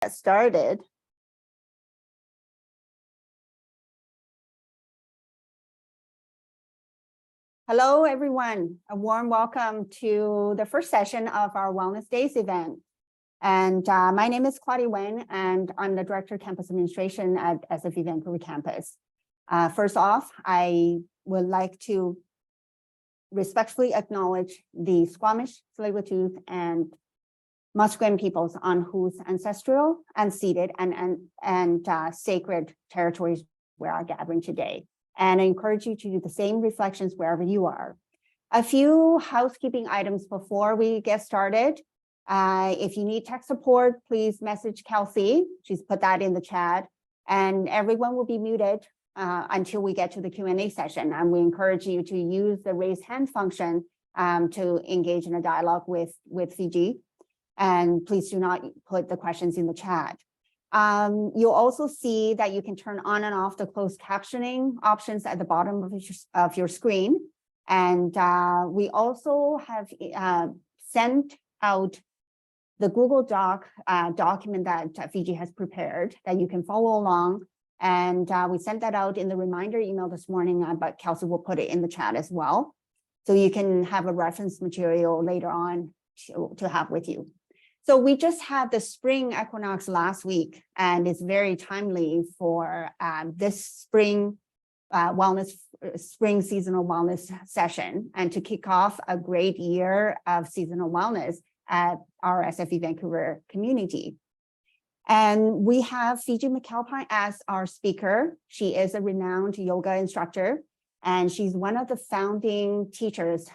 Get started. Hello, everyone. A warm welcome to the first session of our Wellness Days event. And my name is Claudia Wen, and I'm the Director of Campus Administration at SFU Vancouver campus. First off, I would like to respectfully acknowledge the Squamish, Tsleil-Waututh, and Musqueam peoples on whose ancestral, unceded, and sacred territories we are gathering today. And I encourage you to do the same reflections wherever you are. A few housekeeping items before we get started. If you need tech support, please message Kelsey. She's put that in the chat. And everyone will be muted until we get to the Q&A session. And we encourage you to use the raise hand function to engage in a dialogue with Fiji. And please do not put the questions in the chat. You'll also see that you can turn on and off the closed captioning options at the bottom of your screen. And we also have sent out the Google Doc document that Fiji has prepared that you can follow along. And we sent that out in the reminder email this morning, but Kelsey will put it in the chat as well. So you can have a reference material later on to have with you. So we just had the spring equinox last week, and it's very timely for this spring seasonal wellness session, and to kick off a great year of seasonal wellness at our SFU Vancouver community. And we have Fiji McAlpine as our speaker. She is a renowned yoga instructor, and she's one of the founding teachers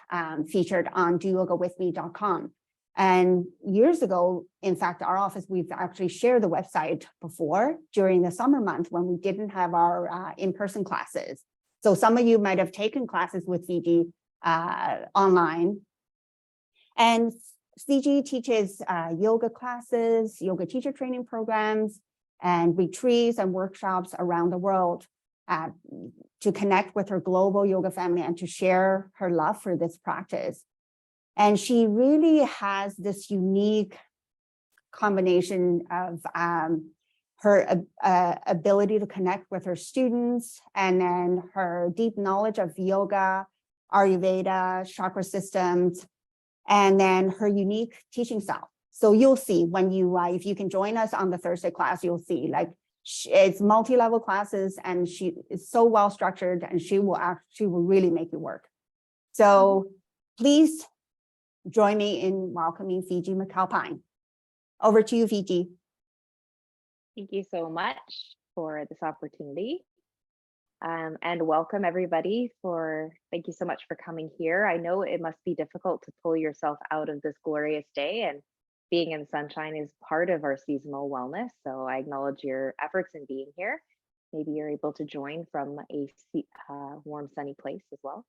featured on doyogawithme.com. And years ago, in fact, our office, we've actually shared the website before during the summer month when we didn't have our in-person classes. So some of you might have taken classes with Fiji online. And Fiji teaches yoga classes, yoga teacher training programs, and retreats and workshops around the world to connect with her global yoga family and to share her love for this practice. And she really has this unique combination of her ability to connect with her students, and then her deep knowledge of yoga, Ayurveda, chakra systems, and then her unique teaching style. So you'll see when you, if you can join us on the Thursday class, you'll see like it's multi-level classes, and she is so well structured, and she will really make it work. So please join me in welcoming Fiji McAlpine. Over to you, Fiji. Thank you so much for this opportunity. And welcome everybody thank you so much for coming here. I know it must be difficult to pull yourself out of this glorious day, and being in sunshine is part of our seasonal wellness. So I acknowledge your efforts in being here. Maybe you're able to join from a warm, sunny place as well.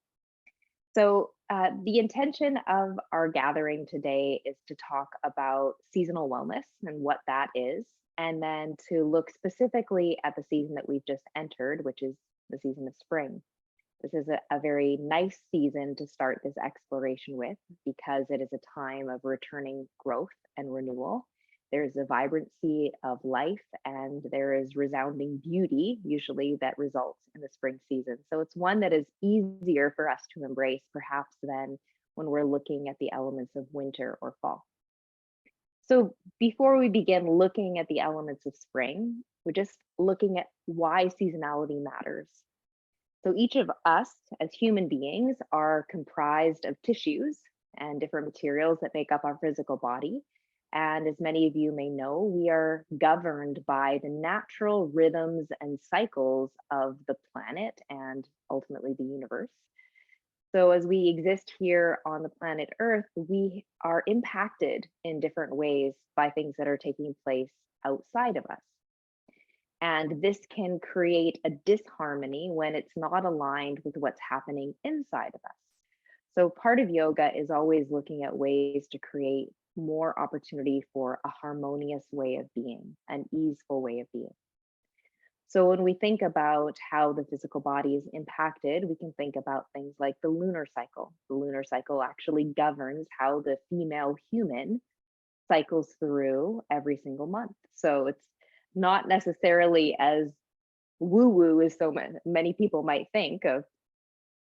So the intention of our gathering today is to talk about seasonal wellness and what that is, and then to look specifically at the season that we've just entered, which is the season of spring. This is a very nice season to start this exploration with, because it is a time of returning growth and renewal. There's a vibrancy of life, and there is resounding beauty, usually, that results in the spring season. So it's one that is easier for us to embrace, perhaps, than when we're looking at the elements of winter or fall. So before we begin looking at the elements of spring, we're just looking at why seasonality matters. So each of us as human beings are comprised of tissues and different materials that make up our physical body. And as many of you may know, we are governed by the natural rhythms and cycles of the planet and ultimately the universe. So as we exist here on the planet Earth, we are impacted in different ways by things that are taking place outside of us. And this can create a disharmony when it's not aligned with what's happening inside of us. So part of yoga is always looking at ways to create more opportunity for a harmonious way of being, an easeful way of being. So when we think about how the physical body is impacted, we can think about things like the lunar cycle. The lunar cycle actually governs how the female human cycles through every single month. So it's not necessarily as woo-woo as so many people might think of,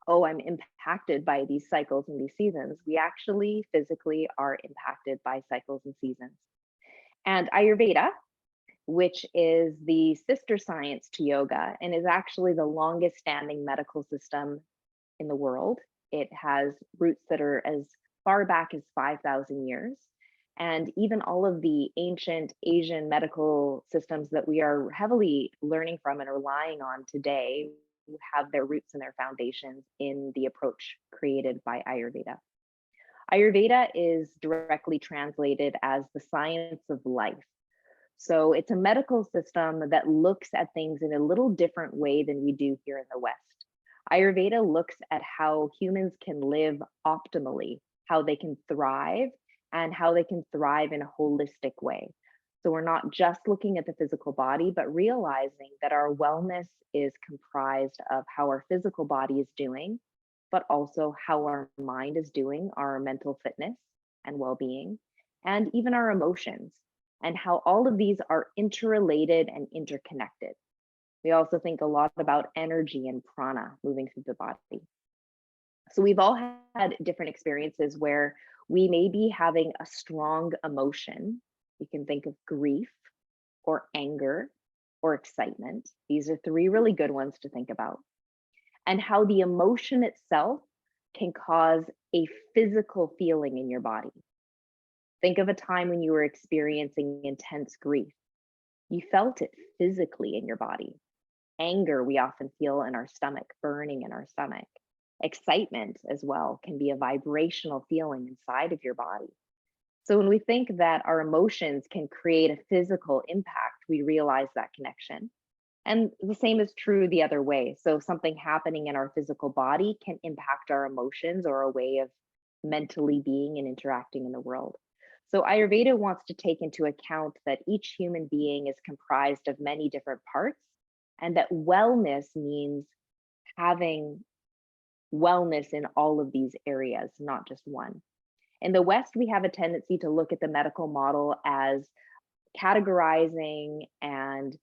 oh, I'm impacted by these cycles and these seasons. We actually physically are impacted by cycles and seasons. And Ayurveda, which is the sister science to yoga and is actually the longest standing medical system in the world. It has roots that are as far back as 5,000 years. And even all of the ancient Asian medical systems that we are heavily learning from and relying on today have their roots and their foundations in the approach created by Ayurveda. Ayurveda is directly translated as the science of life. So it's a medical system that looks at things in a little different way than we do here in the West. Ayurveda looks at how humans can live optimally, how they can thrive, and how they can thrive in a holistic way. So we're not just looking at the physical body, but realizing that our wellness is comprised of how our physical body is doing, but also how our mind is doing, our mental fitness and well-being, and even our emotions, and how all of these are interrelated and interconnected. We also think a lot about energy and prana moving through the body. So we've all had different experiences where we may be having a strong emotion. You can think of grief or anger or excitement. These are three really good ones to think about. And how the emotion itself can cause a physical feeling in your body. Think of a time when you were experiencing intense grief. You felt it physically in your body. Anger, we often feel in our stomach, burning in our stomach. Excitement as well can be a vibrational feeling inside of your body. So when we think that our emotions can create a physical impact, we realize that connection. And the same is true the other way. So something happening in our physical body can impact our emotions or a way of mentally being and interacting in the world. So Ayurveda wants to take into account that each human being is comprised of many different parts, and that wellness means having wellness in all of these areas, not just one. In the West, we have a tendency to look at the medical model as categorizing and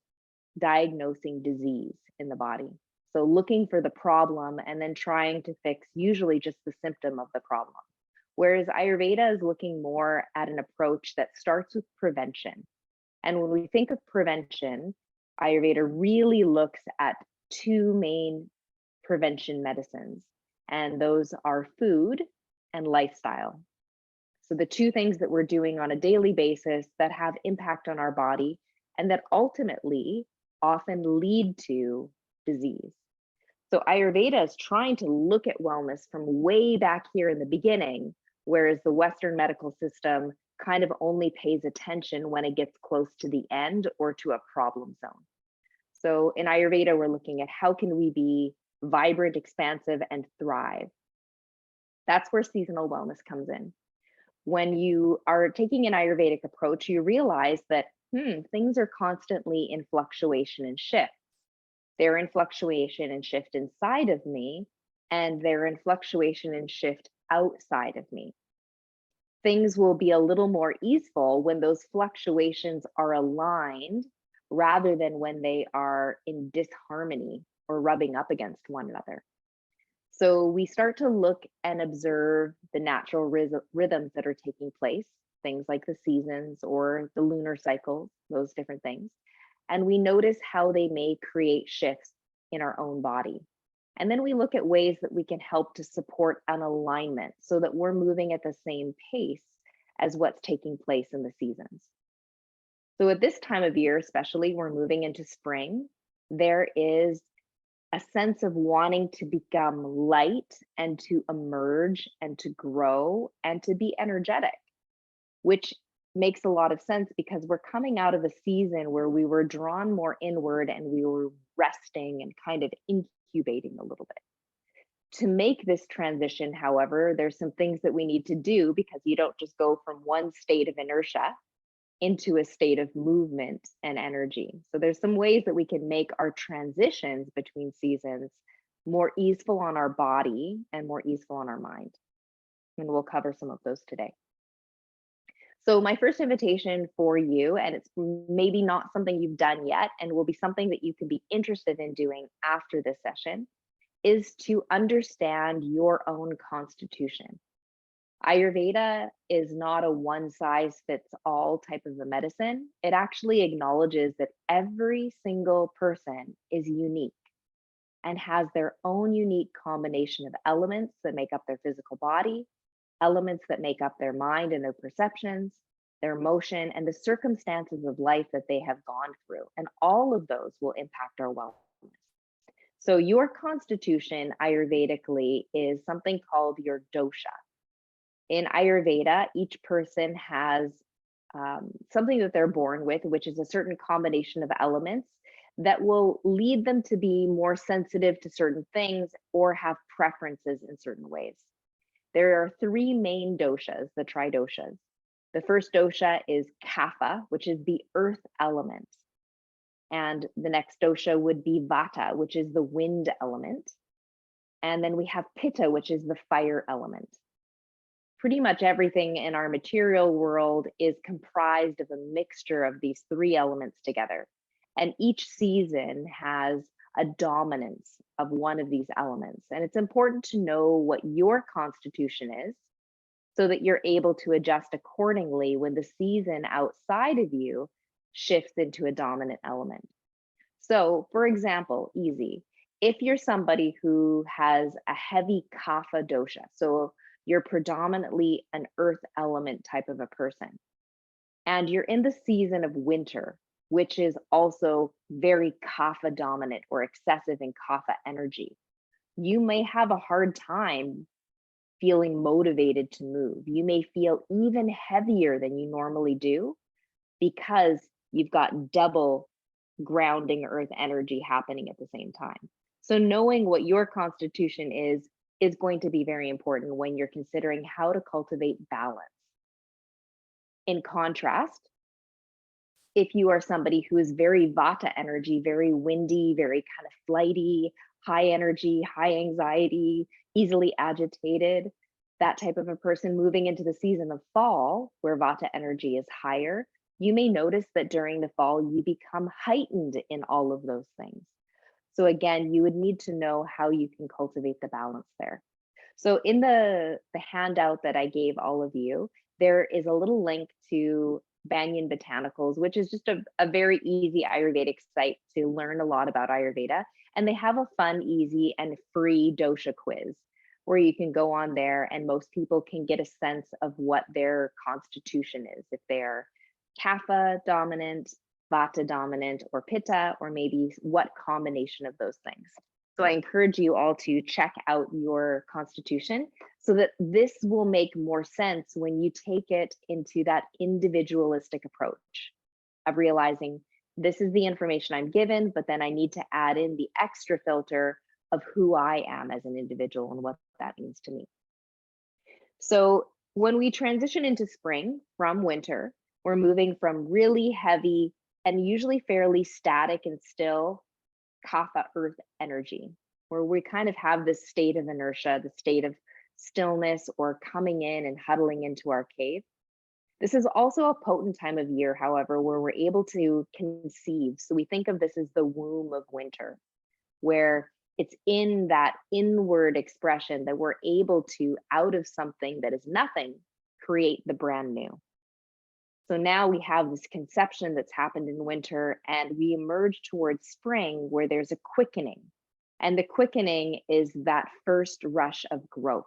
diagnosing disease in the body. So looking for the problem and then trying to fix usually just the symptom of the problem. Whereas Ayurveda is looking more at an approach that starts with prevention. And when we think of prevention, Ayurveda really looks at two main prevention medicines, and those are food and lifestyle. So the two things that we're doing on a daily basis that have impact on our body and that ultimately often lead to disease. So Ayurveda is trying to look at wellness from way back here in the beginning, whereas the Western medical system kind of only pays attention when it gets close to the end or to a problem zone. So in Ayurveda, we're looking at how can we be vibrant, expansive, and thrive. That's where seasonal wellness comes in. When you are taking an Ayurvedic approach, you realize that things are constantly in fluctuation and shift. They're in fluctuation and shift inside of me, and they're in fluctuation and shift outside of me. Things will be a little more easeful when those fluctuations are aligned rather than when they are in disharmony or rubbing up against one another. So we start to look and observe the natural rhythms that are taking place, things like the seasons or the lunar cycles, those different things. And we notice how they may create shifts in our own body. And then we look at ways that we can help to support an alignment so that we're moving at the same pace as what's taking place in the seasons. So at this time of year, especially, we're moving into spring. There is a sense of wanting to become light and to emerge and to grow and to be energetic, which makes a lot of sense because we're coming out of a season where we were drawn more inward and we were resting and kind of incubating a little bit. To make this transition, however, there's some things that we need to do because you don't just go from one state of inertia into a state of movement and energy. So there's some ways that we can make our transitions between seasons more easeful on our body and more easeful on our mind. And we'll cover some of those today. So my first invitation for you, and it's maybe not something you've done yet and will be something that you can be interested in doing after this session, is to understand your own constitution. Ayurveda is not a one size fits all type of a medicine. It actually acknowledges that every single person is unique and has their own unique combination of elements that make up their physical body, elements that make up their mind and their perceptions, their emotion, and the circumstances of life that they have gone through. And all of those will impact our wellness. So your constitution Ayurvedically is something called your dosha. In Ayurveda, each person has something that they're born with, which is a certain combination of elements that will lead them to be more sensitive to certain things or have preferences in certain ways. There are three main doshas, the tridoshas. The first dosha is kapha, which is the earth element. And the next dosha would be vata, which is the wind element. And then we have pitta, which is the fire element. Pretty much everything in our material world is comprised of a mixture of these three elements together. And each season has a dominance of one of these elements. And it's important to know what your constitution is so that you're able to adjust accordingly when the season outside of you shifts into a dominant element. So, for example, easy, if you're somebody who has a heavy kapha dosha, so you're predominantly an earth element type of a person, and you're in the season of winter, which is also very kapha dominant or excessive in kapha energy, you may have a hard time feeling motivated to move. You may feel even heavier than you normally do because you've got double grounding earth energy happening at the same time. So knowing what your constitution is going to be very important when you're considering how to cultivate balance. In contrast, if you are somebody who is very vata energy, very windy, very kind of flighty, high energy, high anxiety, easily agitated, that type of a person moving into the season of fall, where vata energy is higher, you may notice that during the fall, you become heightened in all of those things. So again, you would need to know how you can cultivate the balance there. So in the handout that I gave all of you, there is a little link to Banyan Botanicals, which is just a very easy Ayurvedic site to learn a lot about Ayurveda. And they have a fun, easy, and free dosha quiz where you can go on there and most people can get a sense of what their constitution is, if they're kapha dominant, vata dominant, or pitta, or maybe what combination of those things. So I encourage you all to check out your constitution so that this will make more sense when you take it into that individualistic approach of realizing this is the information I'm given, but then I need to add in the extra filter of who I am as an individual and what that means to me. So when we transition into spring from winter, we're moving from really heavy and usually fairly static and still kapha earth energy, where we kind of have this state of inertia, the state of stillness or coming in and huddling into our cave. This is also a potent time of year, however, where we're able to conceive. So we think of this as the womb of winter, where it's in that inward expression that we're able to, out of something that is nothing, create the brand new. So now we have this conception that's happened in winter and we emerge towards spring where there's a quickening. And the quickening is that first rush of growth.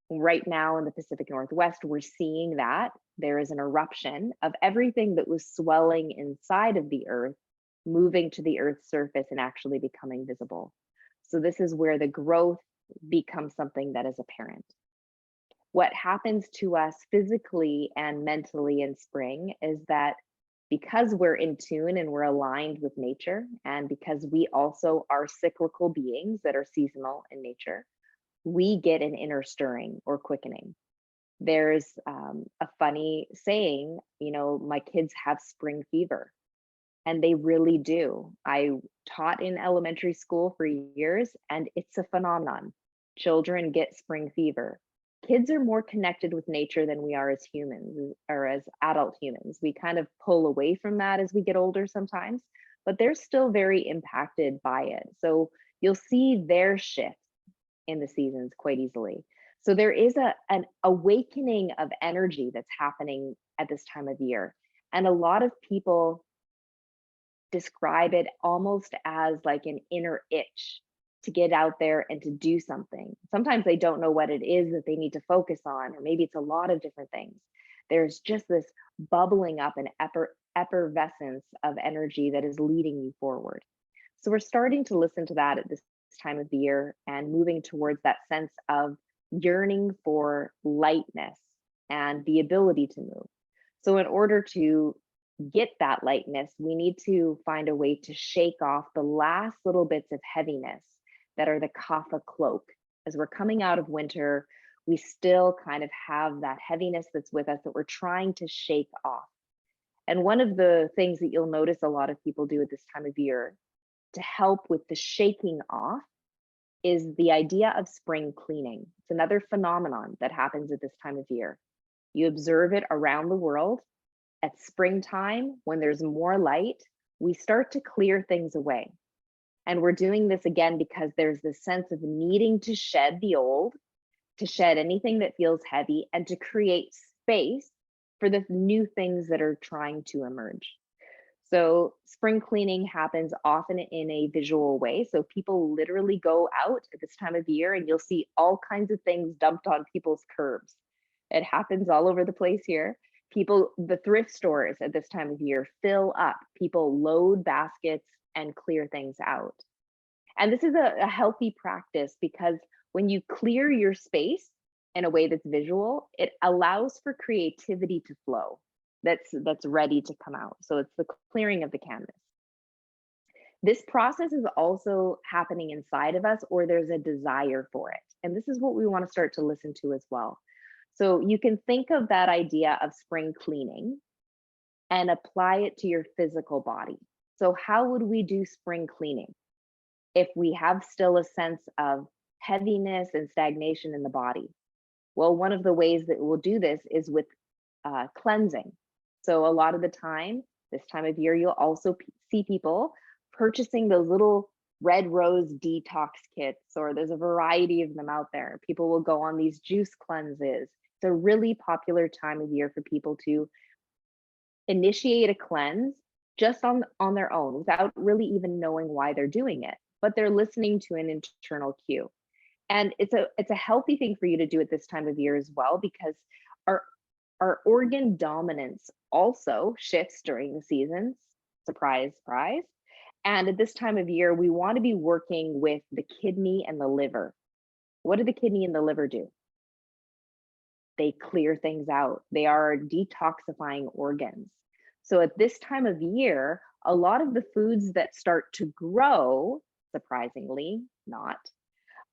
Right now in the Pacific Northwest, we're seeing that there is an eruption of everything that was swelling inside of the earth, moving to the earth's surface and actually becoming visible. So this is where the growth becomes something that is apparent. What happens to us physically and mentally in spring is that because we're in tune and we're aligned with nature, and because we also are cyclical beings that are seasonal in nature, we get an inner stirring or quickening. There's a funny saying, you know, my kids have spring fever, and they really do. I taught in elementary school for years, and it's a phenomenon. Children get spring fever. kids are more connected with nature than we are as humans or as adult humans. We kind of pull away from that as we get older sometimes, but they're still very impacted by it. So you'll see their shift in the seasons quite easily. So there is an awakening of energy that's happening at this time of year. And a lot of people describe it almost as like an inner itch to get out there and to do something. Sometimes they don't know what it is that they need to focus on, or maybe it's a lot of different things. There's just this bubbling up and effervescence of energy that is leading you forward. So we're starting to listen to that at this time of the year and moving towards that sense of yearning for lightness and the ability to move. So in order to get that lightness, we need to find a way to shake off the last little bits of heaviness that are the kapha cloak. As we're coming out of winter, we still kind of have that heaviness that's with us that we're trying to shake off. And one of the things that you'll notice a lot of people do at this time of year to help with the shaking off is the idea of spring cleaning. It's another phenomenon that happens at this time of year. You observe it around the world. At springtime, when there's more light, we start to clear things away. And we're doing this again because there's this sense of needing to shed the old, to shed anything that feels heavy, and to create space for the new things that are trying to emerge. So spring cleaning happens often in a visual way. So people literally go out at this time of year and you'll see all kinds of things dumped on people's curbs. It happens all over the place here. People, the thrift stores at this time of year fill up. People load baskets and clear things out. And this is a healthy practice because when you clear your space in a way that's visual, it allows for creativity to flow that's ready to come out. So it's the clearing of the canvas. This process is also happening inside of us, or there's a desire for it. And this is what we want to start to listen to as well. So you can think of that idea of spring cleaning and apply it to your physical body. So how would we do spring cleaning if we have still a sense of heaviness and stagnation in the body? Well, one of the ways that we'll do this is with cleansing. So a lot of the time, this time of year, you'll also see people purchasing those little red rose detox kits, or there's a variety of them out there. People will go on these juice cleanses. It's a really popular time of year for people to initiate a cleanse just on their own without really even knowing why they're doing it, but they're listening to an internal cue. And it's a healthy thing for you to do at this time of year as well, because our organ dominance also shifts during the seasons. Surprise, surprise. And at this time of year, we want to be working with the kidney and the liver. What do the kidney and the liver do? They clear things out. They are detoxifying organs. So at this time of year, a lot of the foods that start to grow, surprisingly not,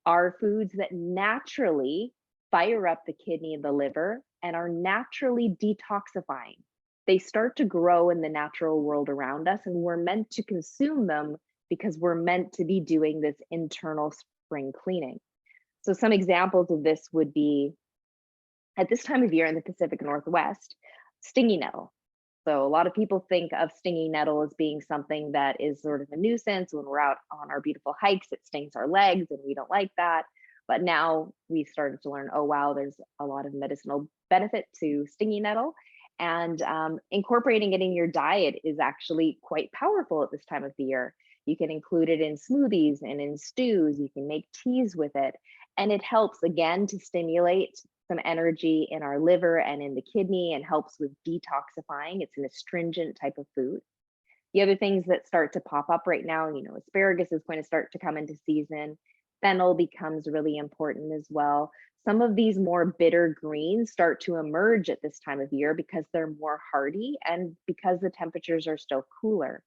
are foods that naturally fire up the kidney and the liver and are naturally detoxifying. They start to grow in the natural world around us, and we're meant to consume them because we're meant to be doing this internal spring cleaning. So some examples of this would be, at this time of year in the Pacific Northwest, stinging nettle. So a lot of people think of stinging nettle as being something that is sort of a nuisance. When we're out on our beautiful hikes, it stings our legs and we don't like that. But now we've started to learn, oh, wow, there's a lot of medicinal benefit to stinging nettle. And incorporating it in your diet is actually quite powerful at this time of the year. You can include it in smoothies and in stews. You can make teas with it. And it helps, again, to stimulate some energy in our liver and in the kidney and helps with detoxifying. It's an astringent type of food. The other things that start to pop up right now, asparagus is going to start to come into season. Fennel becomes really important as well. Some of these more bitter greens start to emerge at this time of year because they're more hardy and because the temperatures are still cooler.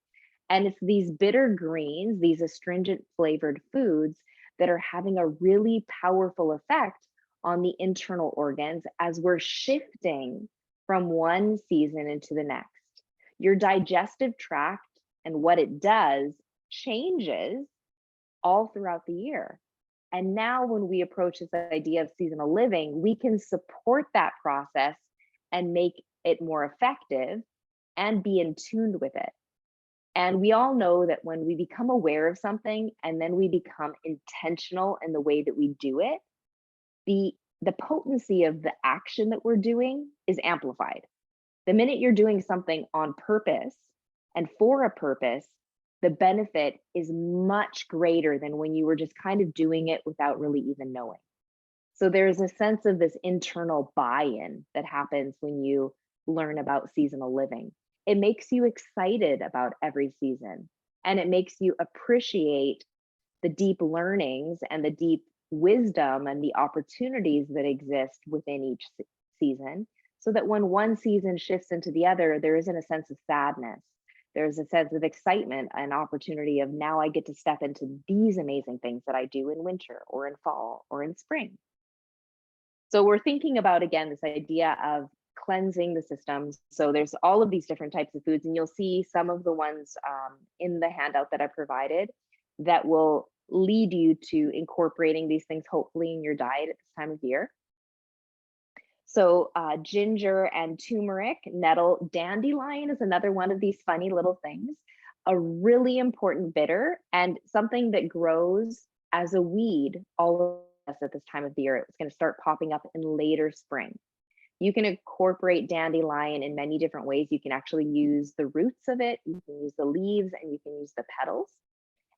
And it's these bitter greens, these astringent flavored foods, that are having a really powerful effect on the internal organs as we're shifting from one season into the next. Your digestive tract and what it does changes all throughout the year. And now when we approach this idea of seasonal living, we can support that process and make it more effective and be in tune with it. And we all know that when we become aware of something and then we become intentional in the way that we do it, the potency of the action that we're doing is amplified. The minute you're doing something on purpose and for a purpose, the benefit is much greater than when you were just kind of doing it without really even knowing. So there's a sense of this internal buy-in that happens when you learn about seasonal living. It makes you excited about every season, and it makes you appreciate the deep learnings and the deep wisdom and the opportunities that exist within each season, so that when one season shifts into the other, there isn't a sense of sadness. There's a sense of excitement and opportunity of, now I get to step into these amazing things that I do in winter or in fall or in spring. So we're thinking about, again, this idea of cleansing the systems. So there's all of these different types of foods, and you'll see some of the ones in the handout that I provided that will lead you to incorporating these things, hopefully, in your diet at this time of year. So ginger and turmeric, nettle, dandelion is another one of these funny little things, a really important bitter and something that grows as a weed all of us at this time of the year. It's going to start popping up in later spring. You can incorporate dandelion in many different ways. You can actually use the roots of it, you can use the leaves, and you can use the petals.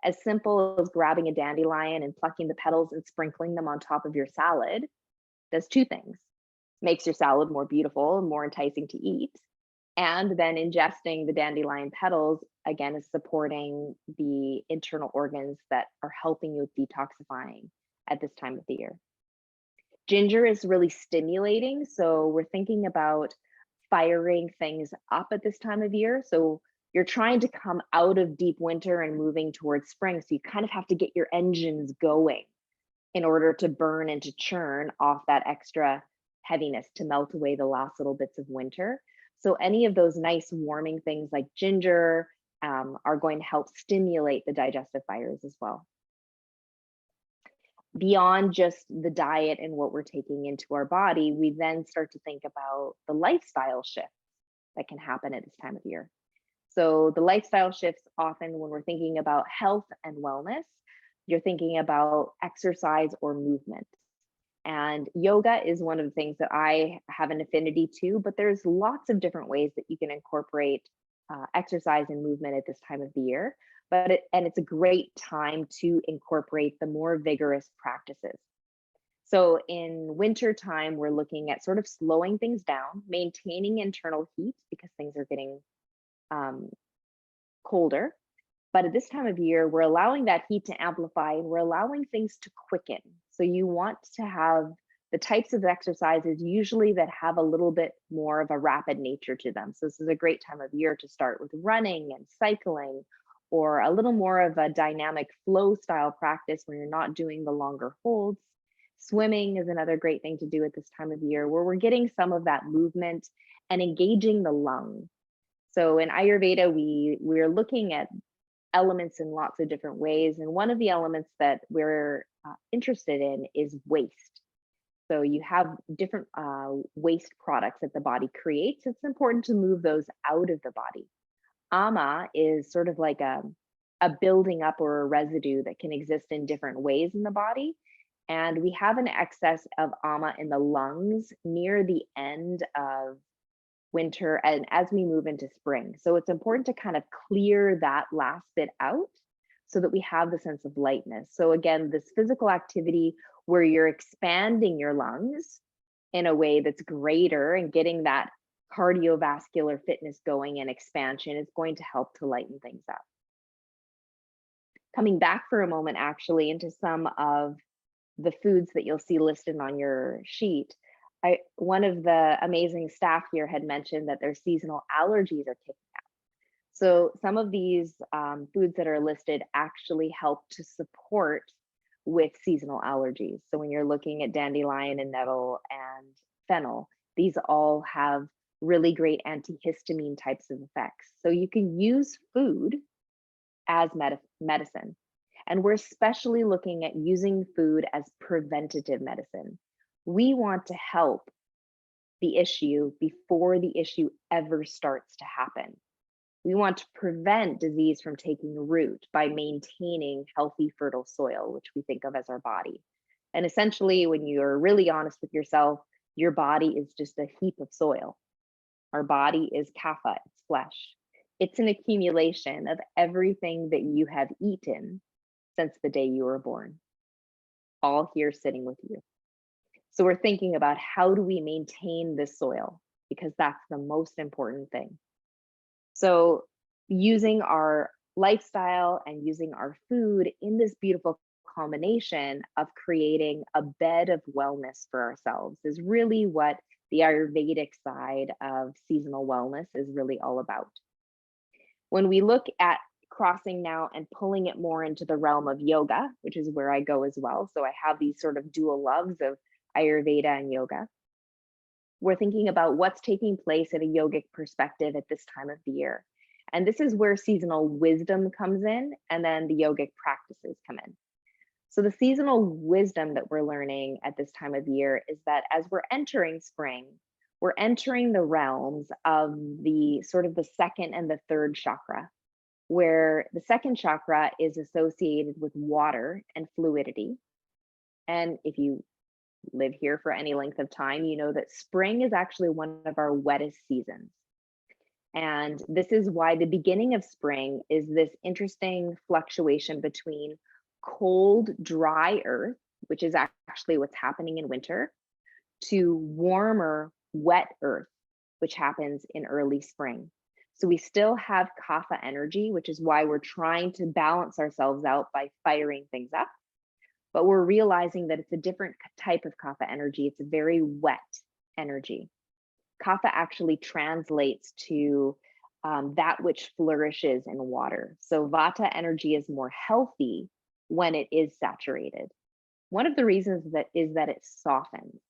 As simple as grabbing a dandelion and plucking the petals and sprinkling them on top of your salad does two things. Makes your salad more beautiful and more enticing to eat. And then ingesting the dandelion petals, again, is supporting the internal organs that are helping you with detoxifying at this time of the year. Ginger is really stimulating. So we're thinking about firing things up at this time of year. So you're trying to come out of deep winter and moving towards spring. So you kind of have to get your engines going in order to burn and to churn off that extra heaviness to melt away the last little bits of winter. So any of those nice warming things like ginger are going to help stimulate the digestive fires as well. Beyond just the diet and what we're taking into our body, we then start to think about the lifestyle shifts that can happen at this time of year. So the lifestyle shifts, often when we're thinking about health and wellness, you're thinking about exercise or movement. And yoga is one of the things that I have an affinity to, but there's lots of different ways that you can incorporate exercise and movement at this time of the year. It's a great time to incorporate the more vigorous practices. So in winter time, we're looking at sort of slowing things down, maintaining internal heat because things are getting colder. But at this time of year, we're allowing that heat to amplify and we're allowing things to quicken. So you want to have the types of exercises usually that have a little bit more of a rapid nature to them. So this is a great time of year to start with running and cycling, or a little more of a dynamic flow style practice where you're not doing the longer holds. Swimming is another great thing to do at this time of year where we're getting some of that movement and engaging the lung. So in Ayurveda, we're looking at elements in lots of different ways. And one of the elements that we're interested in is waste. So you have different waste products that the body creates. It's important to move those out of the body. Ama is sort of like a building up or a residue that can exist in different ways in the body. And we have an excess of ama in the lungs near the end of winter and as we move into spring. So it's important to kind of clear that last bit out so that we have the sense of lightness. So again, this physical activity where you're expanding your lungs in a way that's greater and getting that cardiovascular fitness going and expansion is going to help to lighten things up. Coming back for a moment actually into some of the foods that you'll see listed on your sheet, one of the amazing staff here had mentioned that their seasonal allergies are kicking up. So some of these foods that are listed actually help to support with seasonal allergies. So when you're looking at dandelion and nettle and fennel, these all have really great antihistamine types of effects. So you can use food as medicine. And we're especially looking at using food as preventative medicine. We want to help the issue before the issue ever starts to happen. We want to prevent disease from taking root by maintaining healthy, fertile soil, which we think of as our body. And essentially, when you're really honest with yourself, your body is just a heap of soil. Our body is kapha, it's flesh. It's an accumulation of everything that you have eaten since the day you were born, all here sitting with you. So we're thinking about how do we maintain this soil, because that's the most important thing. So using our lifestyle and using our food in this beautiful combination of creating a bed of wellness for ourselves is really what the Ayurvedic side of seasonal wellness is really all about. When we look at crossing now and pulling it more into the realm of yoga, which is where I go as well. So I have these sort of dual loves of Ayurveda and yoga. We're thinking about what's taking place at a yogic perspective at this time of the year. And this is where seasonal wisdom comes in, and then the yogic practices come in. So the seasonal wisdom that we're learning at this time of year is that as we're entering spring, we're entering the realms of the sort of the second and the third chakra, where the second chakra is associated with water and fluidity. And if you live here for any length of time, you know that spring is actually one of our wettest seasons. And this is why the beginning of spring is this interesting fluctuation between cold, dry earth, which is actually what's happening in winter, to warmer, wet earth, which happens in early spring. So we still have kapha energy, which is why we're trying to balance ourselves out by firing things up. But we're realizing that it's a different type of kapha energy. It's a very wet energy. Kapha actually translates to that which flourishes in water. So vata energy is more healthy when it is saturated. One of the reasons is that it softens.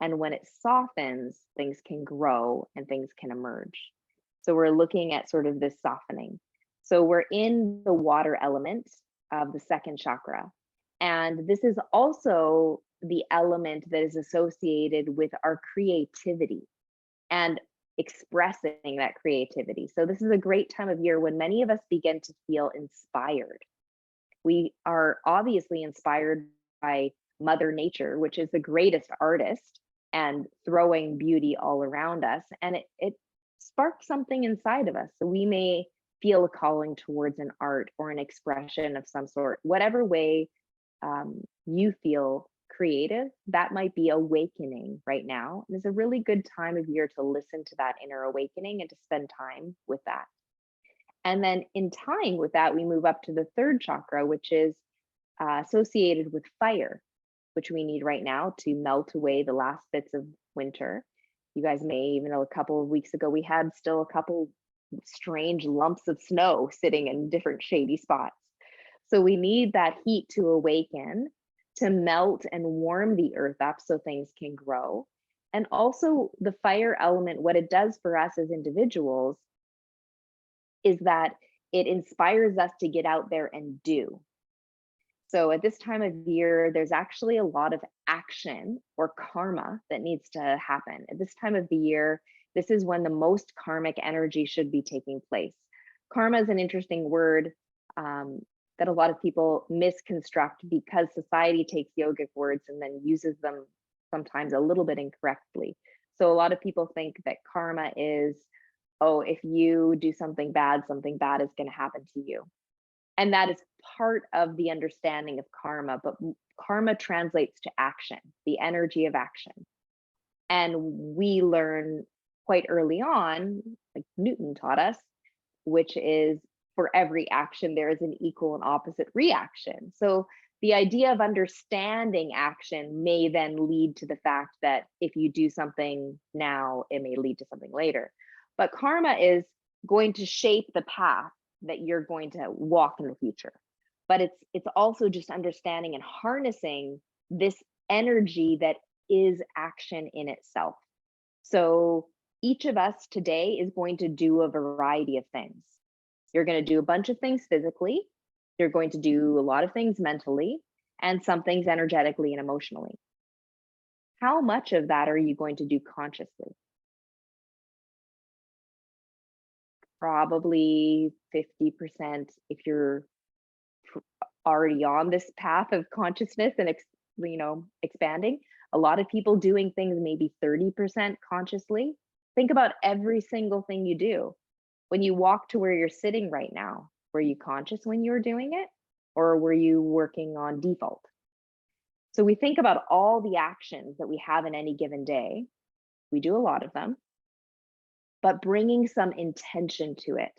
And when it softens, things can grow and things can emerge. So we're looking at sort of this softening. So we're in the water element of the second chakra. And this is also the element that is associated with our creativity and expressing that creativity. So this is a great time of year when many of us begin to feel inspired. We are obviously inspired by Mother Nature, which is the greatest artist and throwing beauty all around us. And it sparks something inside of us. So we may feel a calling towards an art or an expression of some sort, whatever way you feel creative, that might be awakening right now. And it's a really good time of year to listen to that inner awakening and to spend time with that. And then in tying with that, we move up to the third chakra, which is associated with fire, which we need right now to melt away the last bits of winter. You guys may even know a couple of weeks ago, we had still a couple strange lumps of snow sitting in different shady spots. So we need that heat to awaken, to melt and warm the earth up so things can grow. And also the fire element, what it does for us as individuals is that it inspires us to get out there and do. So at this time of year, there's actually a lot of action or karma that needs to happen. At this time of the year, this is when the most karmic energy should be taking place. Karma is an interesting word that a lot of people misconstruct because society takes yogic words and then uses them sometimes a little bit incorrectly. So a lot of people think that karma is, oh, if you do something bad is going to happen to you. And that is part of the understanding of karma, but karma translates to action, the energy of action. And we learn quite early on, like Newton taught us, which is for every action, there is an equal and opposite reaction. So the idea of understanding action may then lead to the fact that if you do something now, it may lead to something later. But karma is going to shape the path that you're going to walk in the future. But it's also just understanding and harnessing this energy that is action in itself. So each of us today is going to do a variety of things. You're going to do a bunch of things physically. You're going to do a lot of things mentally and some things energetically and emotionally. How much of that are you going to do consciously? Probably 50% if you're already on this path of consciousness and expanding. A lot of people doing things maybe 30% consciously. Think about every single thing you do. When you walk to where you're sitting right now, were you conscious when you were doing it, or were you working on default? So we think about all the actions that we have in any given day. We do a lot of them, but bringing some intention to it.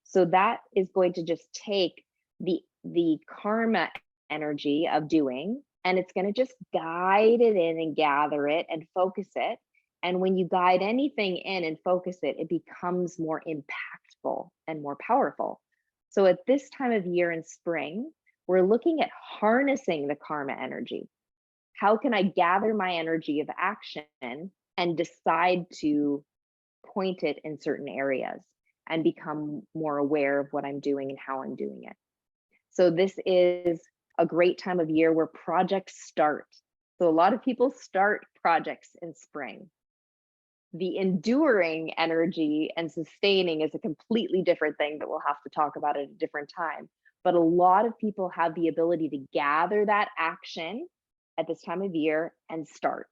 So that is going to just take the karma energy of doing, and it's going to just guide it in and gather it and focus it. And when you guide anything in and focus it, it becomes more impactful and more powerful. So at this time of year in spring, we're looking at harnessing the karma energy. How can I gather my energy of action and decide to point it in certain areas and become more aware of what I'm doing and how I'm doing it? So this is a great time of year where projects start. So a lot of people start projects in spring. The enduring energy and sustaining is a completely different thing that we'll have to talk about at a different time. But a lot of people have the ability to gather that action at this time of year and start.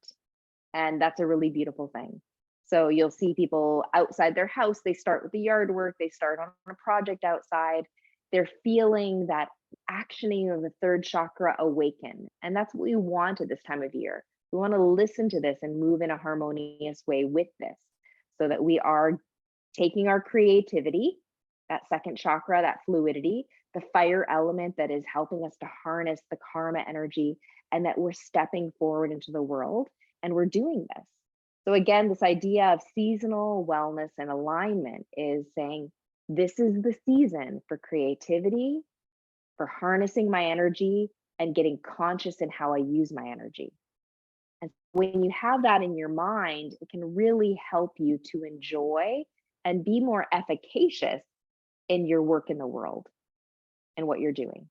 And that's a really beautiful thing. So you'll see people outside their house, they start with the yard work, they start on a project outside. They're feeling that actioning of the third chakra awaken. And that's what we want at this time of year. We want to listen to this and move in a harmonious way with this so that we are taking our creativity, that second chakra, that fluidity, the fire element that is helping us to harness the karma energy, and that we're stepping forward into the world and we're doing this. So again, this idea of seasonal wellness and alignment is saying, this is the season for creativity, for harnessing my energy and getting conscious in how I use my energy. And when you have that in your mind, it can really help you to enjoy and be more efficacious in your work in the world and what you're doing.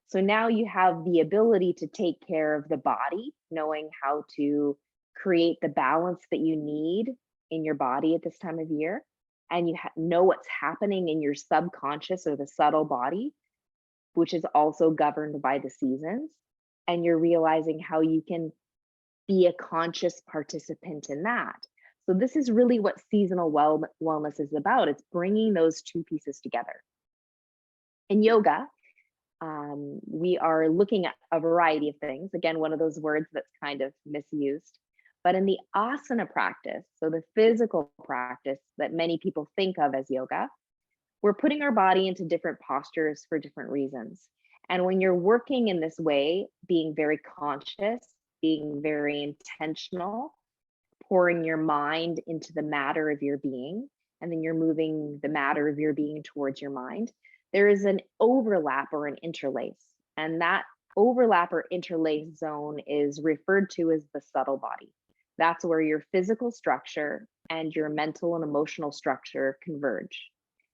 So now you have the ability to take care of the body, knowing how to create the balance that you need in your body at this time of year. And you know what's happening in your subconscious or the subtle body, which is also governed by the seasons. And you're realizing how you can be a conscious participant in that. So this is really what seasonal wellness is about. It's bringing those two pieces together. In yoga, we are looking at a variety of things. Again, one of those words that's kind of misused. But in the asana practice, so the physical practice that many people think of as yoga, we're putting our body into different postures for different reasons. And when you're working in this way, being very conscious, being very intentional, pouring your mind into the matter of your being, and then you're moving the matter of your being towards your mind, there is an overlap or an interlace. And that overlap or interlace zone is referred to as the subtle body. That's where your physical structure and your mental and emotional structure converge.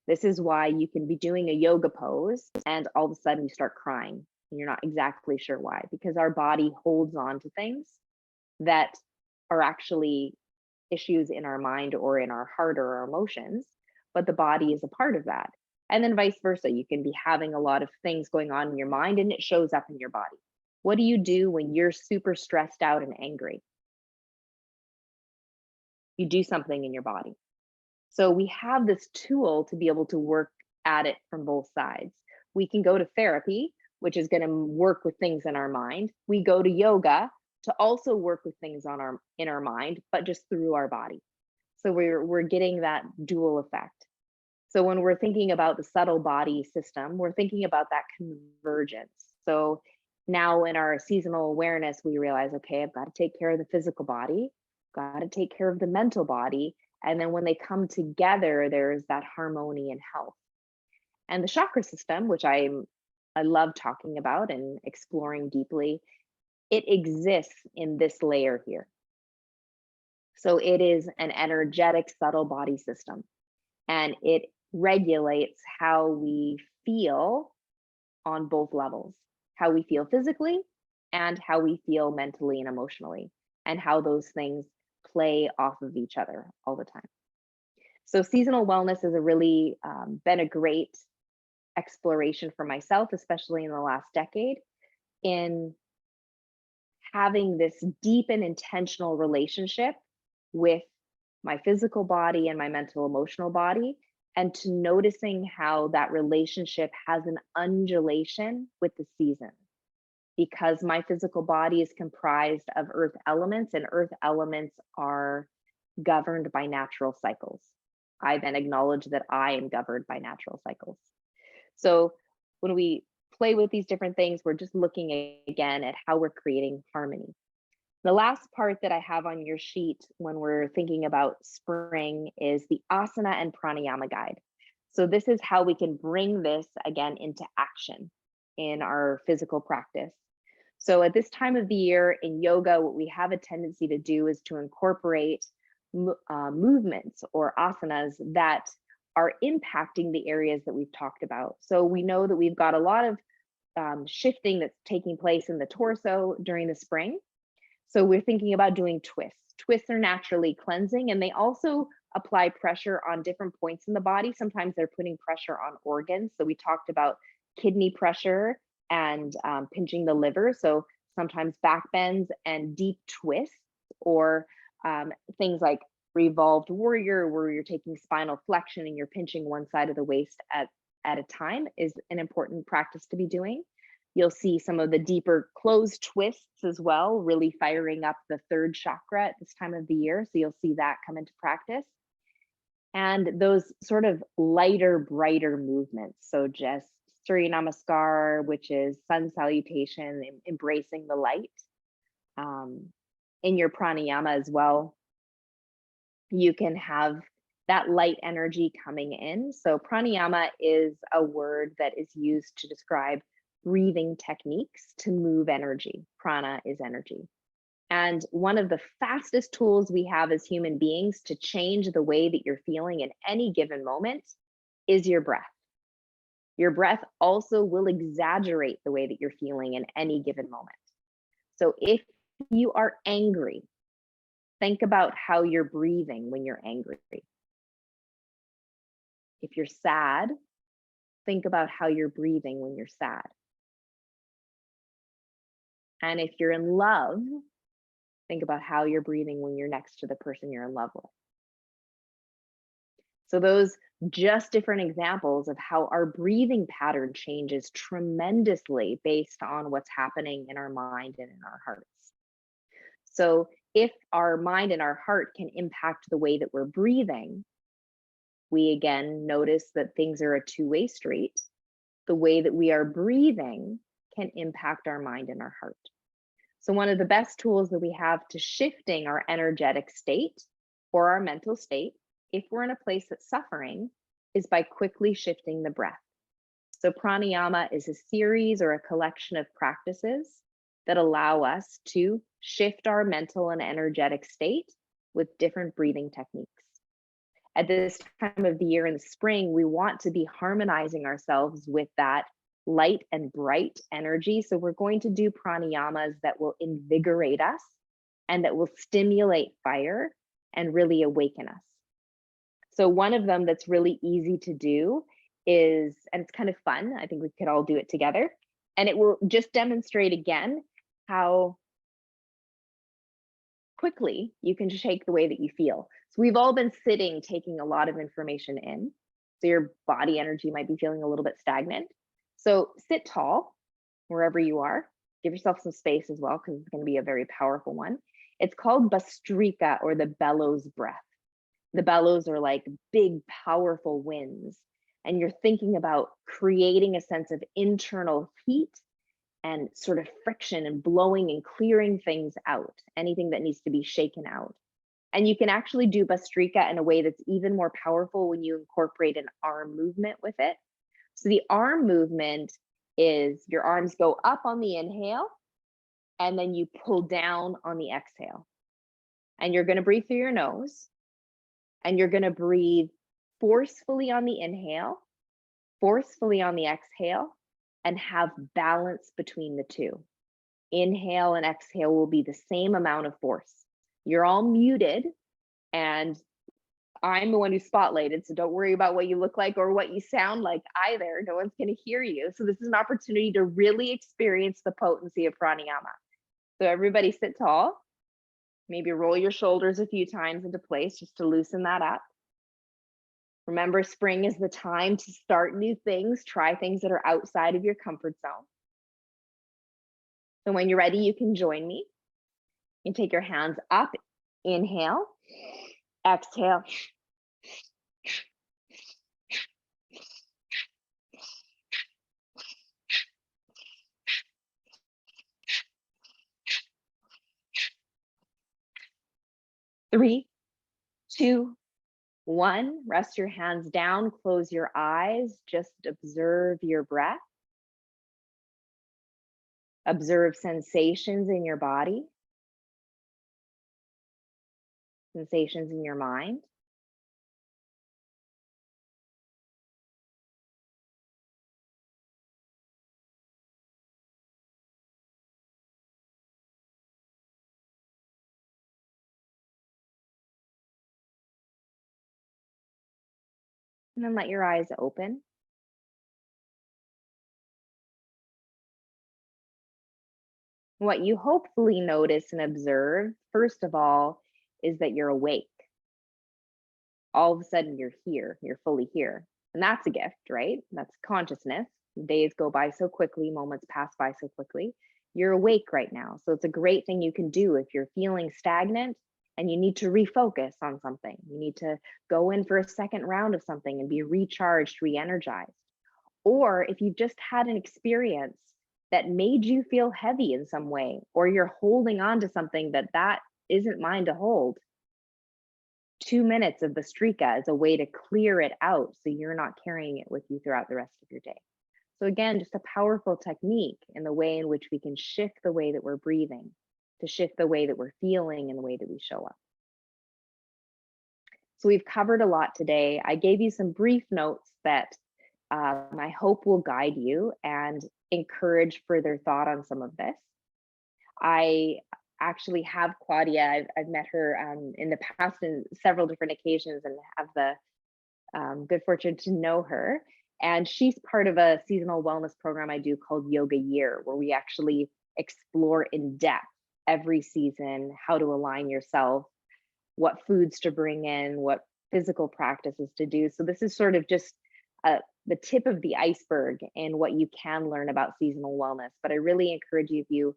This is why you can be doing a yoga pose and all of a sudden you start crying and you're not exactly sure why, because our body holds on to things that are actually issues in our mind or in our heart or our emotions, but the body is a part of that. And then vice versa, you can be having a lot of things going on in your mind and it shows up in your body. What do you do when you're super stressed out and angry? You do something in your body. So we have this tool to be able to work at it from both sides. We can go to therapy, which is going to work with things in our mind. We go to yoga to also work with things in our mind, but just through our body. So we're getting that dual effect. So when we're thinking about the subtle body system, we're thinking about that convergence. So now in our seasonal awareness, we realize, okay, I've got to take care of the physical body, got to take care of the mental body. And then when they come together, there's that harmony and health. And the chakra system, which I love talking about and exploring deeply, it exists in this layer here. So it is an energetic, subtle body system, and it regulates how we feel on both levels, how we feel physically and how we feel mentally and emotionally, and how those things play off of each other all the time. So seasonal wellness has really been a great exploration for myself, especially in the last decade, in having this deep and intentional relationship with my physical body and my mental emotional body, and to noticing how that relationship has an undulation with the season, because my physical body is comprised of earth elements, and earth elements are governed by natural cycles. I then acknowledge that I am governed by natural cycles. So when we play with these different things, we're just looking again at how we're creating harmony. The last part that I have on your sheet when we're thinking about spring is the Asana and Pranayama guide. So this is how we can bring this again into action in our physical practice. So at this time of the year in yoga, what we have a tendency to do is to incorporate movements or asanas that are impacting the areas that we've talked about. So we know that we've got a lot of shifting that's taking place in the torso during the spring. So we're thinking about doing twists. Twists are naturally cleansing, and they also apply pressure on different points in the body. Sometimes they're putting pressure on organs. So we talked about kidney pressure and pinching the liver. So sometimes back bends and deep twists, or things like revolved warrior, where you're taking spinal flexion and you're pinching one side of the waist at a time, is an important practice to be doing. You'll see some of the deeper closed twists as well, really firing up the third chakra at this time of the year. So you'll see that come into practice. And those sort of lighter, brighter movements. So just Surya Namaskar, which is sun salutation, embracing the light. In your pranayama as well, you can have that light energy coming in. So pranayama is a word that is used to describe breathing techniques to move energy. Prana is energy. And one of the fastest tools we have as human beings to change the way that you're feeling in any given moment is your breath. Your breath also will exaggerate the way that you're feeling in any given moment. So if you are angry, think about how you're breathing when you're angry. If you're sad, think about how you're breathing when you're sad. And if you're in love, think about how you're breathing when you're next to the person you're in love with. So those just different examples of how our breathing pattern changes tremendously based on what's happening in our mind and in our hearts. So if our mind and our heart can impact the way that we're breathing, we again notice that things are a two-way street. The way that we are breathing can impact our mind and our heart. So one of the best tools that we have to shifting our energetic state or our mental state, if we're in a place that's suffering, is by quickly shifting the breath. So pranayama is a series or a collection of practices that allow us to shift our mental and energetic state with different breathing techniques. At this time of the year in the spring, we want to be harmonizing ourselves with that light and bright energy. So we're going to do pranayamas that will invigorate us and that will stimulate fire and really awaken us. So one of them that's really easy to do is, and it's kind of fun, I think we could all do it together, and it will just demonstrate again how quickly you can shake the way that you feel. So we've all been sitting, taking a lot of information in. So your body energy might be feeling a little bit stagnant. So sit tall wherever you are. Give yourself some space as well, because it's going to be a very powerful one. It's called Bastrika, or the bellows breath. The bellows are like big, powerful winds. And you're thinking about creating a sense of internal heat and sort of friction and blowing and clearing things out, anything that needs to be shaken out. And you can actually do Bastrika in a way that's even more powerful when you incorporate an arm movement with it. So the arm movement is your arms go up on the inhale, and then you pull down on the exhale. And you're going to breathe through your nose, and you're going to breathe forcefully on the inhale, forcefully on the exhale, and have balance between the two. Inhale and exhale will be the same amount of force. You're all muted, and I'm the one who's spotlighted, so don't worry about what you look like or what you sound like either. No one's going to hear you. So this is an opportunity to really experience the potency of pranayama. So everybody sit tall. Maybe roll your shoulders a few times into place just to loosen that up. Remember, spring is the time to start new things, try things that are outside of your comfort zone. So when you're ready, you can join me. You can take your hands up, inhale, exhale. Three, two, one. Rest your hands down, close your eyes, just observe your breath. Observe sensations in your body, sensations in your mind. And then let your eyes open. What you hopefully notice and observe, first of all, is that you're awake. All of a sudden you're here, you're fully here. And that's a gift, right? That's consciousness. Days go by so quickly, moments pass by so quickly. You're awake right now. So it's a great thing you can do if you're feeling stagnant and you need to refocus on something. You need to go in for a second round of something and be recharged, re-energized. Or if you've just had an experience that made you feel heavy in some way, or you're holding on to something that isn't mine to hold, 2 minutes of Bastrika is a way to clear it out so you're not carrying it with you throughout the rest of your day. So again, just a powerful technique in the way in which we can shift the way that we're breathing, to shift the way that we're feeling and the way that we show up. So we've covered a lot today. I gave you some brief notes that I hope will guide you and encourage further thought on some of this. I actually have Claudia. I've met her in the past in several different occasions and have the good fortune to know her. And she's part of a seasonal wellness program I do called Yoga Year, where we actually explore in depth every season, how to align yourself, what foods to bring in, what physical practices to do. So this is sort of just the tip of the iceberg in what you can learn about seasonal wellness. But I really encourage you, if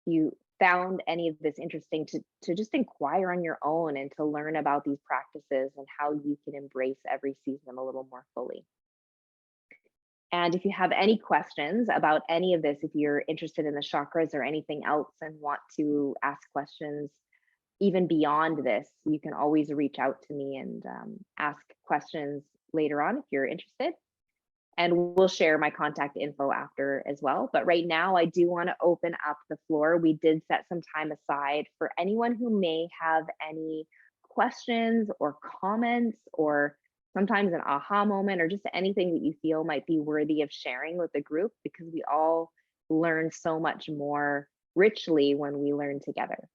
you found any of this interesting, to just inquire on your own and to learn about these practices and how you can embrace every season a little more fully. And if you have any questions about any of this, if you're interested in the chakras or anything else and want to ask questions even beyond this, you can always reach out to me and ask questions later on if you're interested. And we'll share my contact info after as well. But right now, I do want to open up the floor. We did set some time aside for anyone who may have any questions or comments, or sometimes an aha moment, or just anything that you feel might be worthy of sharing with the group, because we all learn so much more richly when we learn together.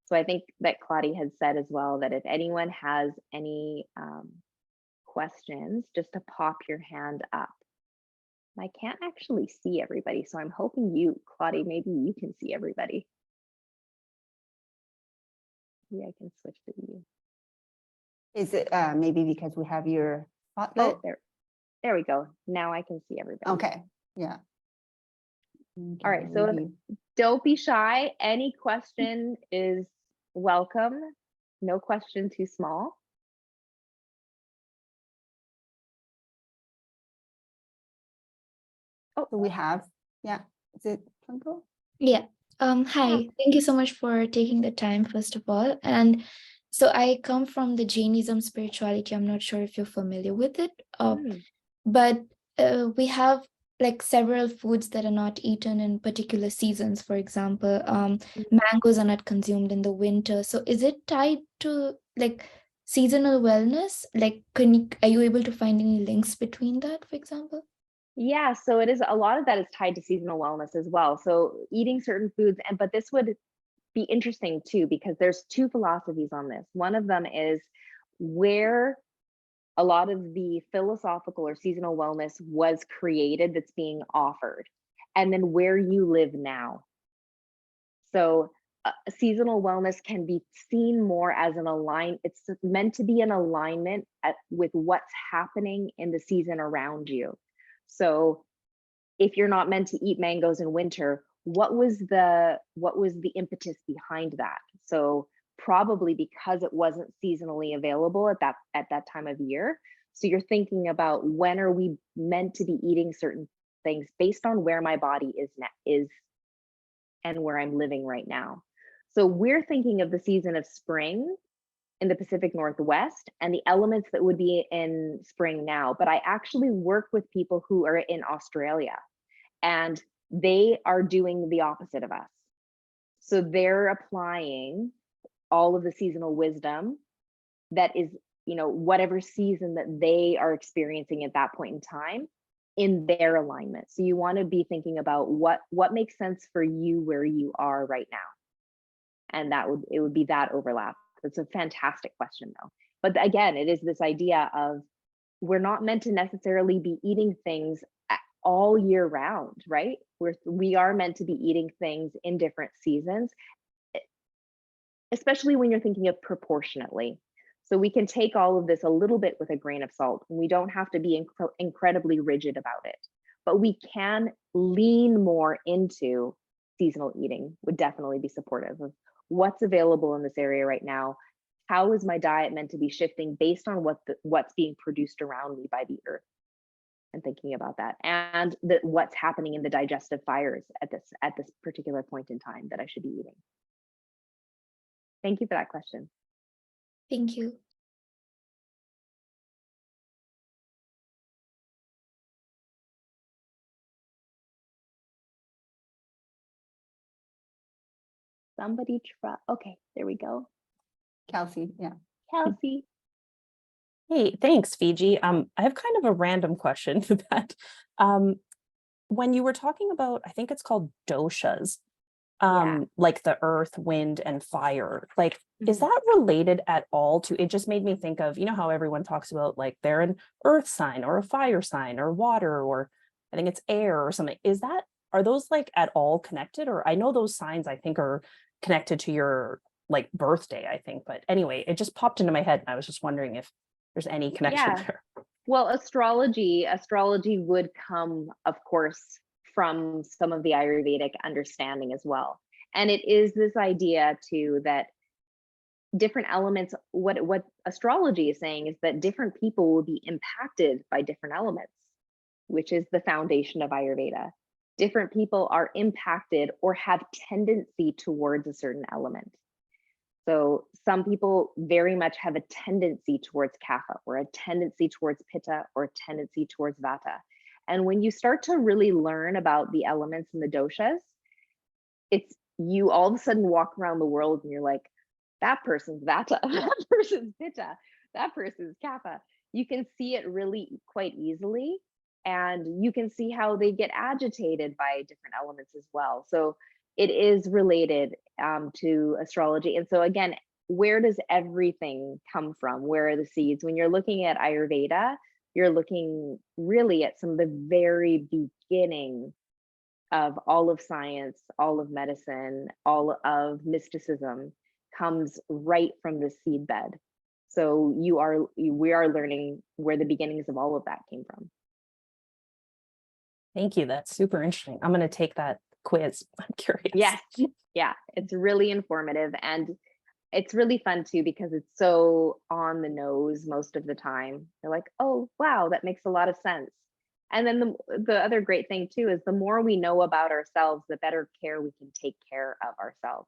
So I think that Claudia had said as well that if anyone has any questions, just to pop your hand up. I can't actually see everybody, so I'm hoping you, Claudia, maybe you can see everybody. Maybe I can switch to you. Is it maybe because we have your spotlight? Oh, there we go. Now I can see everybody. Okay, yeah. All right, so don't be shy. Any question is welcome. No question too small. Oh, we have, yeah. Is it Twinkle? Yeah. Hi. Thank you so much for taking the time, first of all. And so I come from the Jainism spirituality. I'm not sure if you're familiar with it, but we have like several foods that are not eaten in particular seasons. For example, mangoes are not consumed in the winter. So is it tied to like seasonal wellness, like are you able to find any links between that, for example? Yeah, so it is, a lot of that is tied to seasonal wellness as well. So eating certain foods, but this would be interesting too, because there's two philosophies on this. One of them is where a lot of the philosophical or seasonal wellness was created, that's being offered, and then where you live now. So seasonal wellness can be seen more as it's meant to be an alignment with what's happening in the season around you. So if you're not meant to eat mangoes in winter, what was the impetus behind that? So probably because it wasn't seasonally available at that time of year. So you're thinking about, when are we meant to be eating certain things based on where my body is and where I'm living right now. So we're thinking of the season of spring in the Pacific Northwest and the elements that would be in spring now. But I actually work with people who are in Australia, and they are doing the opposite of us. So they're applying all of the seasonal wisdom that is, whatever season that they are experiencing at that point in time, in their alignment. So you want to be thinking about what makes sense for you where you are right now. And it would be that overlap. It's a fantastic question though. But again, it is this idea of, we're not meant to necessarily be eating things all year round, right? We are meant to be eating things in different seasons, especially when you're thinking of proportionately. So we can take all of this a little bit with a grain of salt, and we don't have to be incredibly rigid about it. But we can lean more into seasonal eating, would definitely be supportive of what's available in this area right now. How is my diet meant to be shifting based on what's being produced around me by the earth? And thinking about that, and what's happening in the digestive fires at this particular point in time that I should be eating. Thank you for that question. Thank you. Somebody try. Okay, there we go. Kelsey, yeah. Kelsey. Hey, thanks, Fiji. I have kind of a random question that when you were talking about, I think it's called doshas, like the earth, wind, and fire, like, is that related at all to, it just made me think of, how everyone talks about like they're an earth sign or a fire sign or water, or I think it's air or something. Are those like at all connected? Or I know those signs I think are connected to your like birthday, I think, but anyway, it just popped into my head and I was just wondering if there's any connection there. Well, astrology would come, of course, from some of the Ayurvedic understanding as well. And it is this idea too that different elements, what astrology is saying is that different people will be impacted by different elements, which is the foundation of Ayurveda. Different people are impacted or have tendency towards a certain element. So some people very much have a tendency towards kapha, or a tendency towards pitta, or a tendency towards vata. And when you start to really learn about the elements and the doshas, you all of a sudden walk around the world and you're like, that person's vata, that person's pitta, that person's kapha. You can see it really quite easily, and you can see how they get agitated by different elements as well. So it is related to astrology. And so again, where does everything come from? Where are the seeds? When you're looking at Ayurveda, you're looking really at some of the very beginning of all of science, all of medicine, all of mysticism comes right from the seed bed. So we are learning where the beginnings of all of that came from. Thank you. That's super interesting. I'm going to take that quiz. I'm curious. Yes. Yeah. It's really informative, and it's really fun too, because it's so on the nose most of the time. You're like, oh, wow, that makes a lot of sense. And then the other great thing too is the more we know about ourselves, the better care we can take care of ourselves.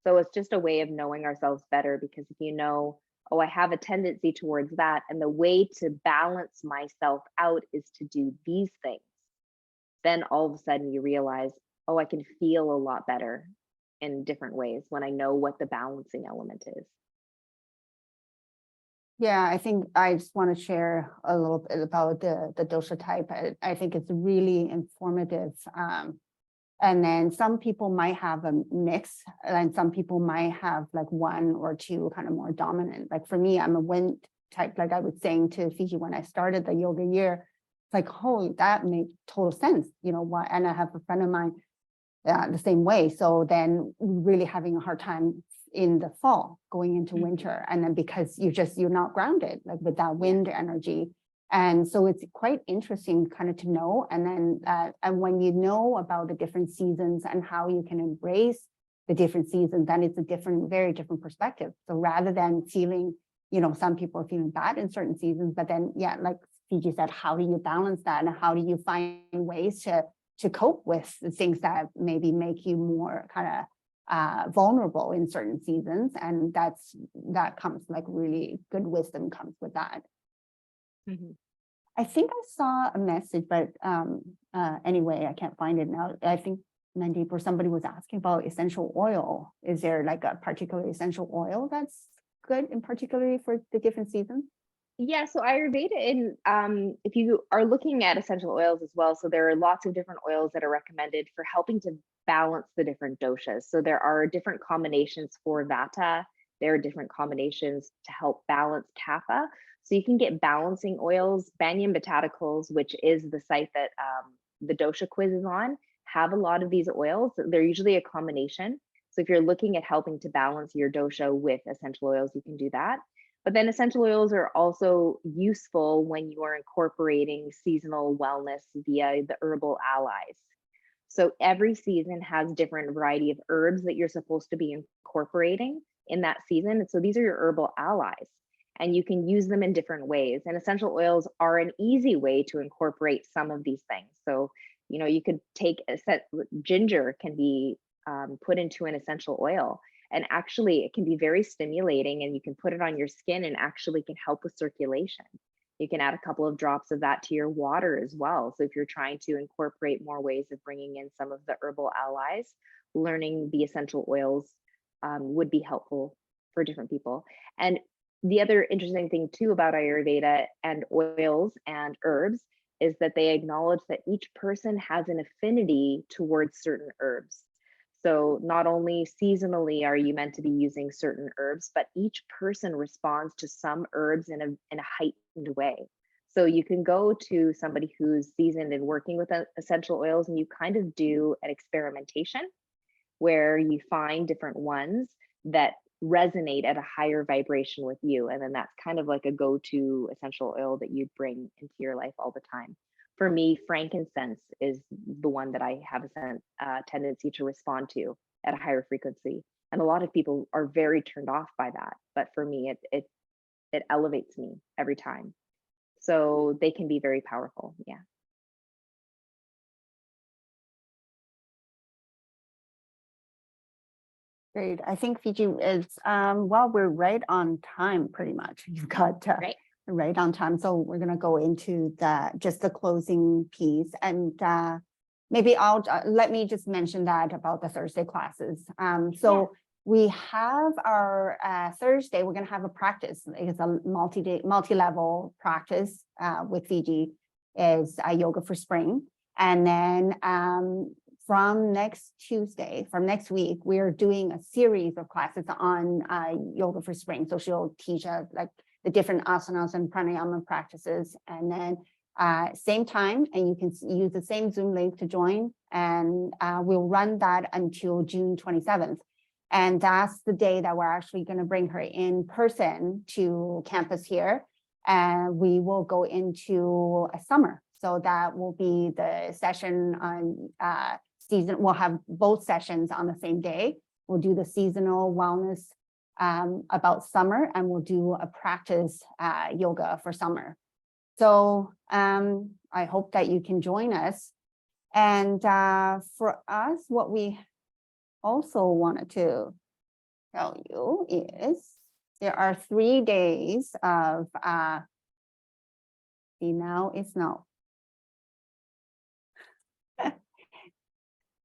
So it's just a way of knowing ourselves better, because if you know, oh, I have a tendency towards that, and the way to balance myself out is to do these things, then all of a sudden you realize, oh, I can feel a lot better in different ways when I know what the balancing element is. Yeah, I think I just want to share a little bit about the dosha type. I think it's really informative. And then some people might have a mix, and some people might have like one or two kind of more dominant. Like for me, I'm a wind type, like I was saying to Fiji when I started the yoga year, it's like, holy, that made total sense. You know what? And I have a friend of mine the same way. So then really having a hard time in the fall going into winter, and then because you're not grounded like with that wind energy. And so it's quite interesting kind of to know. And then and when you know about the different seasons and how you can embrace the different seasons, then it's a very different perspective. So rather than feeling, some people are feeling bad in certain seasons, but then like Fiji said, how do you balance that, and how do you find ways to cope with the things that maybe make you more kind of vulnerable in certain seasons? And that comes like really good wisdom comes with that. I think I saw a message, but anyway, I can't find it now. I think Mandeep or somebody was asking about essential oil. Is there like a particular essential oil that's good in particularly for the different seasons? Yeah, so Ayurveda, if you are looking at essential oils as well, so there are lots of different oils that are recommended for helping to balance the different doshas. So there are different combinations for Vata. There are different combinations to help balance Kapha. So you can get balancing oils. Banyan Botanicals, which is the site that the dosha quiz is on, have a lot of these oils. They're usually a combination. So if you're looking at helping to balance your dosha with essential oils, you can do that. But then essential oils are also useful when you are incorporating seasonal wellness via the herbal allies. So every season has different variety of herbs that you're supposed to be incorporating in that season. And so these are your herbal allies, and you can use them in different ways. And essential oils are an easy way to incorporate some of these things. So, you could take ginger can be put into an essential oil. And actually, it can be very stimulating, and you can put it on your skin and actually can help with circulation. You can add a couple of drops of that to your water as well. So if you're trying to incorporate more ways of bringing in some of the herbal allies, learning the essential oils would be helpful for different people. And the other interesting thing too about Ayurveda and oils and herbs is that they acknowledge that each person has an affinity towards certain herbs. So not only seasonally are you meant to be using certain herbs, but each person responds to some herbs in a heightened way. So you can go to somebody who's seasoned in working with essential oils, and you kind of do an experimentation where you find different ones that resonate at a higher vibration with you. And then that's kind of like a go-to essential oil that you bring into your life all the time. For me, frankincense is the one that I have a tendency to respond to at a higher frequency. And a lot of people are very turned off by that. But for me, it elevates me every time. So they can be very powerful. Yeah. Great. I think Fiji is, well, we're right on time pretty much. You've got right on time. So we're going to go into just the closing piece. And maybe let me just mention that about the Thursday classes. We have our Thursday, we're going to have a practice. It's a multi-level practice with Fiji. Is yoga for spring. And then from next week, we're doing a series of classes on yoga for spring. So she'll teach us like the different asanas and pranayama practices. And then same time, and you can use the same Zoom link to join. And we'll run that until June 27th. And that's the day that we're actually going to bring her in person to campus here. And we will go into a summer. So that will be the session on season. We'll have both sessions on the same day. We'll do the seasonal wellness about summer, and we'll do a practice yoga for summer. So I hope that you can join us. And for us, what we also wanted to tell you is there are 3 days of see, now it's not.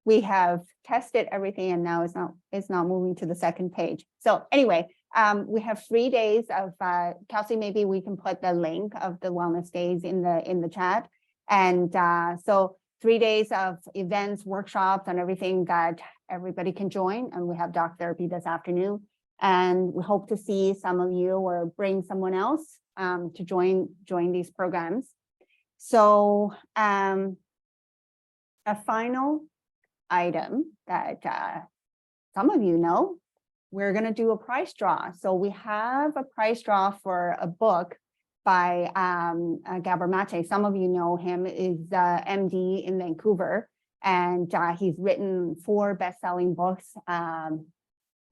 We have tested everything, and now it's not moving to the second page. So anyway, we have 3 days of, Kelsey, maybe we can put the link of the Wellness Days in the chat. And so 3 days of events, workshops, and everything that everybody can join. And we have Doc Therapy this afternoon. And we hope to see some of you or bring someone else to join these programs. So a final item that some of you know, we're going to do a prize draw. So we have a prize draw for a book by Gabor Mate. Some of you know him, is MD in Vancouver, and he's written 4 best-selling books,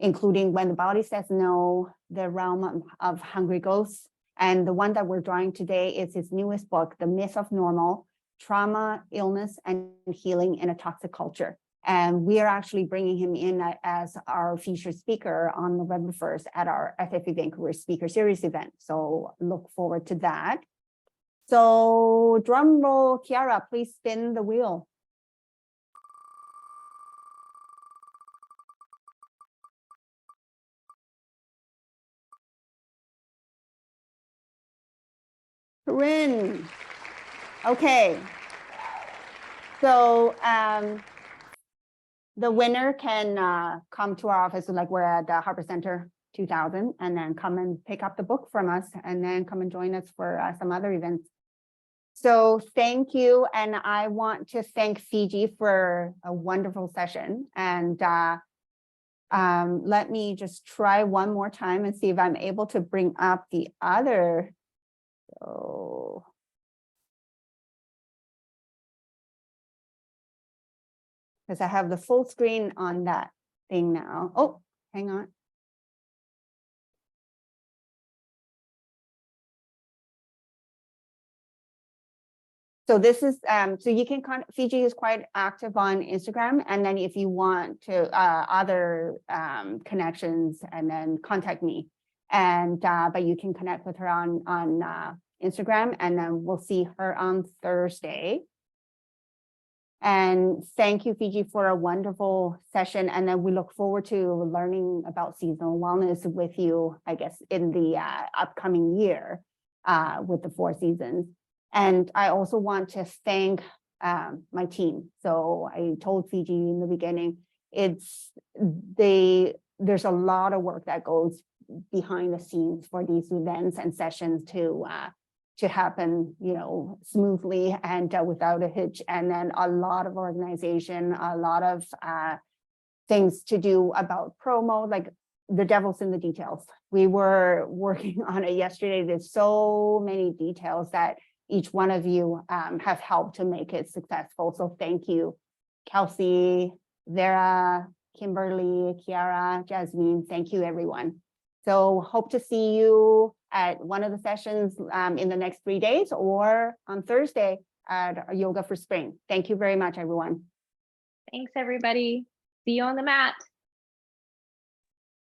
including When the Body Says No, The Realm of Hungry Ghosts. And the one that we're drawing today is his newest book, The Myth of Normal: Trauma, Illness, and Healing in a Toxic Culture. And we are actually bringing him in as our featured speaker on November 1st at our SFU Vancouver Speaker Series event. So look forward to that. So drum roll, Kiara, please spin the wheel. Corinne. Okay. So the winner can come to our office, like we're at the Harper Center 2000, and then come and pick up the book from us, and then come and join us for some other events. So thank you. And I want to thank Fiji for a wonderful session. And let me just try one more time and see if I'm able to bring up the other. So because I have the full screen on that thing now. Oh, hang on. So this is, so you can, Fiji is quite active on Instagram. And then if you want to other connections, and then contact me. And, but you can connect with her on Instagram, and then we'll see her on Thursday. And thank you, Fiji, for a wonderful session. And then we look forward to learning about seasonal wellness with you, I guess, in the upcoming year with the 4 seasons. And I also want to thank my team. So I told Fiji in the beginning, there's a lot of work that goes behind the scenes for these events and sessions to happen, you know, smoothly and without a hitch. And then a lot of organization, a lot of things to do about promo, like the devil's in the details. We were working on it yesterday. There's so many details that each one of you have helped to make it successful. So thank you, Kelsey, Vera, Kimberly, Kiara, Jasmine. Thank you, everyone. So hope to see you at one of the sessions in the next 3 days, or on Thursday at Yoga for Spring. Thank you very much, everyone. Thanks, everybody. See you on the mat.